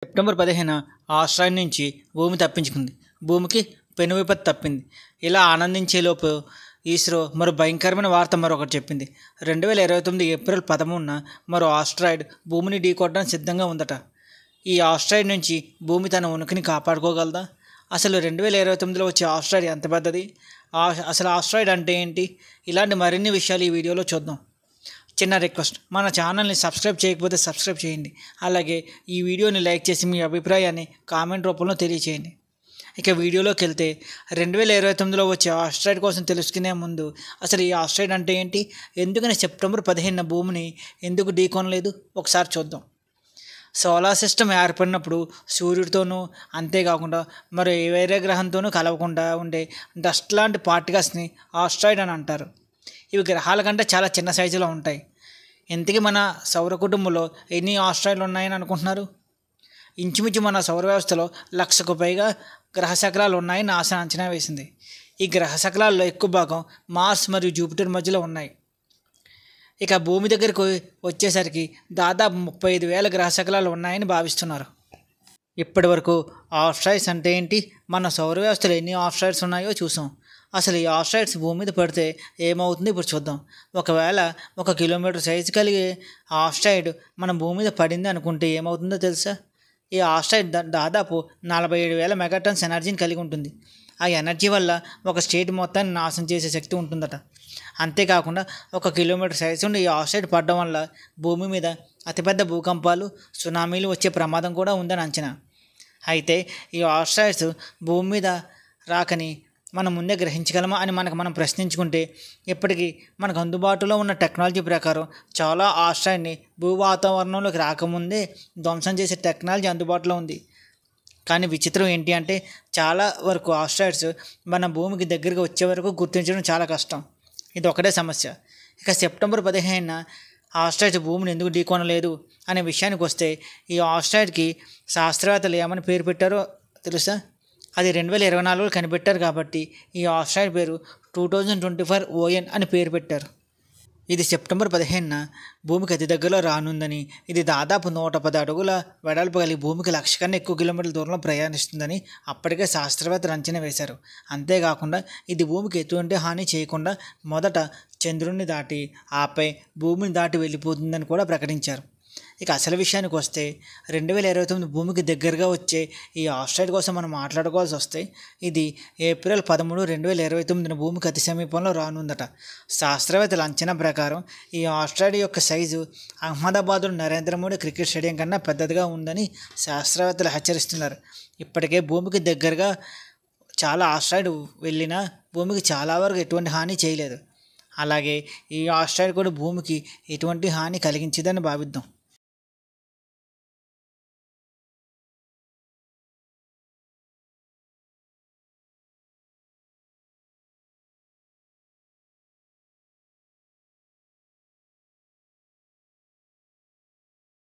September 15 Australia నుంచి భూమి తప్పించుకుంది. భూమికి పెను విపత్తు తప్పింది. ఇలా ఆనందించేలోపు ఇస్రో మరో భయంకరమైన వార్త మరొకటి చెప్పింది. 2029 ఏప్రిల్ 13న మరో ఆస్ట్రాయిడ్ భూమిని ఢీకొట్టడానికి సిద్ధంగా ఉందట. ఈ ఆస్ట్రాయిడ్ నుంచి భూమి తన ఉనికిని కాపాడుకోగలదా? అసలు 2029లో వచ్చే ఆస్ట్రాయిడ్ ఎంత పెద్దది? అసలు ఆస్ట్రాయిడ్ అంటే ఏంటి? ఇలాంటి మరిన్ని విషయాలు ఈ వీడియోలో చూద్దాం. చిన్న రిక్వెస్ట్, మన ఛానల్ని సబ్స్క్రైబ్ చేయకపోతే సబ్స్క్రైబ్ చేయండి. అలాగే ఈ వీడియోని లైక్ చేసి మీ అభిప్రాయాన్ని కామెంట్ రూపంలో తెలియచేయండి. ఇక వీడియోలోకి వెళ్తే 2029లో వచ్చే ఆస్ట్రాయిడ్ కోసం తెలుసుకునే ముందు అసలు ఈ ఆస్ట్రాయిడ్ అంటే ఏంటి, ఎందుకని సెప్టెంబర్ 15 భూమిని ఎందుకు ఢీకొనలేదు ఒకసారి చూద్దాం. సోలార్ సిస్టమ్ ఏర్పడినప్పుడు సూర్యుడితోనూ అంతేకాకుండా మరో వేరే గ్రహంతోనూ కలవకుండా ఉండే డస్ట్ లాంటి పార్టికల్స్ని ఆస్ట్రాయిడ్ అని అంటారు. ఇవి గ్రహాల కంటే చాలా చిన్న సైజులో ఉంటాయి. ఇంతకీ మన సౌర కుటుంబంలో ఎన్ని ఆస్ట్రాయిడ్లు ఉన్నాయని అనుకుంటున్నారు? ఇంచుమించు మన సౌర వ్యవస్థలో 1,00,000కు పైగా గ్రహ శకలాలు ఉన్నాయని నాసా అంచనా వేసింది. ఈ గ్రహ శకలాల్లో ఎక్కువ భాగం మార్స్ మరియు జూపిటర్ మధ్యలో ఉన్నాయి. ఇక భూమి దగ్గరకు వచ్చేసరికి దాదాపు 35,000 గ్రహ శకలాలు ఉన్నాయని భావిస్తున్నారు. ఇప్పటి వరకు ఆస్ట్రాయిడ్స్ అంటే ఏంటి, మన సౌర వ్యవస్థలో ఎన్ని ఆస్ట్రాయిడ్స్ ఉన్నాయో చూసాం. అసలు ఈ ఆస్ట్రాయిడ్స్ భూమి మీద పడితే ఏమవుతుందో ఇప్పుడు చూద్దాం. ఒకవేళ 1 కిలోమీటర్ సైజు కలిగే ఆస్ట్రాయిడ్ మన భూమి మీద పడింది అనుకుంటే ఏమవుతుందో తెలుసా? ఈ ఆస్ట్రాయిడ్ దాదాపు 47,000 మెగాటన్స్ ఎనర్జీని కలిగి ఉంటుంది. ఆ ఎనర్జీ వల్ల ఒక స్టేట్ మొత్తాన్ని నాశనం చేసే శక్తి ఉంటుందట. అంతేకాకుండా 1 కిలోమీటర్ సైజు ఉండి ఈ ఆస్ట్రాయిడ్ పడడం వల్ల భూమి మీద అతిపెద్ద భూకంపాలు, సునామీలు వచ్చే ప్రమాదం కూడా ఉందని అంచనా. అయితే ఈ ఆస్ట్రాయిడ్స్ భూమి మీద రాకని మనం ముందే గ్రహించగలమా అని మనం ప్రశ్నించుకుంటే, ఇప్పటికీ మనకు అందుబాటులో ఉన్న టెక్నాలజీ ప్రకారం చాలా ఆస్ట్రాయిడ్ని భూ వాతావరణంలోకి రాకముందే ధ్వంసం చేసే టెక్నాలజీ అందుబాటులో ఉంది. కానీ విచిత్రం ఏంటి అంటే, చాలా వరకు ఆస్ట్రాయిడ్స్ మన భూమికి దగ్గరికి వచ్చే వరకు గుర్తించడం చాలా కష్టం. ఇది ఒకటే సమస్య. ఇక సెప్టెంబర్ 15న ఆస్ట్రాయిడ్స్ భూమిని ఎందుకు ఢీకొనలేదు అనే విషయానికి వస్తే, ఈ ఆస్ట్రాయిడ్కి శాస్త్రవేత్తలు ఏమని పేరు పెట్టారో తెలుసా? అది 2024లో కనిపెట్టారు కాబట్టి ఈ ఆస్ట్రాయిడ్ పేరు 2024 ON అని పేరు పెట్టారు. ఇది సెప్టెంబర్ 15న భూమికి అతి దగ్గరలో రానుందని, ఇది దాదాపు 110 అడుగుల వెడల్పు కలిగి భూమికి 1,00,000 కన్నా ఎక్కువ కిలోమీటర్ల దూరంలో ప్రయాణిస్తుందని అప్పటికే శాస్త్రవేత్తలు అంచనా వేశారు. అంతేకాకుండా ఇది భూమికి ఎటువంటి హాని చేయకుండా మొదట చంద్రుడిని దాటి ఆపై భూమిని దాటి వెళ్ళిపోతుందని కూడా ప్రకటించారు. ఇక అసలు విషయానికి వస్తే, 2029 భూమికి దగ్గరగా వచ్చే ఈ ఆస్ట్రాయిడ్ కోసం మనం మాట్లాడుకోవాల్సి వస్తే, ఇది ఏప్రిల్ 13, 2029 భూమికి అతి సమీపంలో రానుందట. శాస్త్రవేత్తల అంచనా ప్రకారం ఈ ఆస్ట్రాయిడ్ యొక్క సైజు అహ్మదాబాద్లో నరేంద్ర మోడీ క్రికెట్ స్టేడియం కన్నా పెద్దదిగా ఉందని శాస్త్రవేత్తలు హెచ్చరిస్తున్నారు. ఇప్పటికే భూమికి దగ్గరగా చాలా ఆస్ట్రాయిడ్ వెళ్ళినా భూమికి చాలా వరకు ఎటువంటి హాని చేయలేదు. అలాగే ఈ ఆస్ట్రాయిడ్ కూడా భూమికి ఎటువంటి హాని కలిగించదని భావిద్దాం.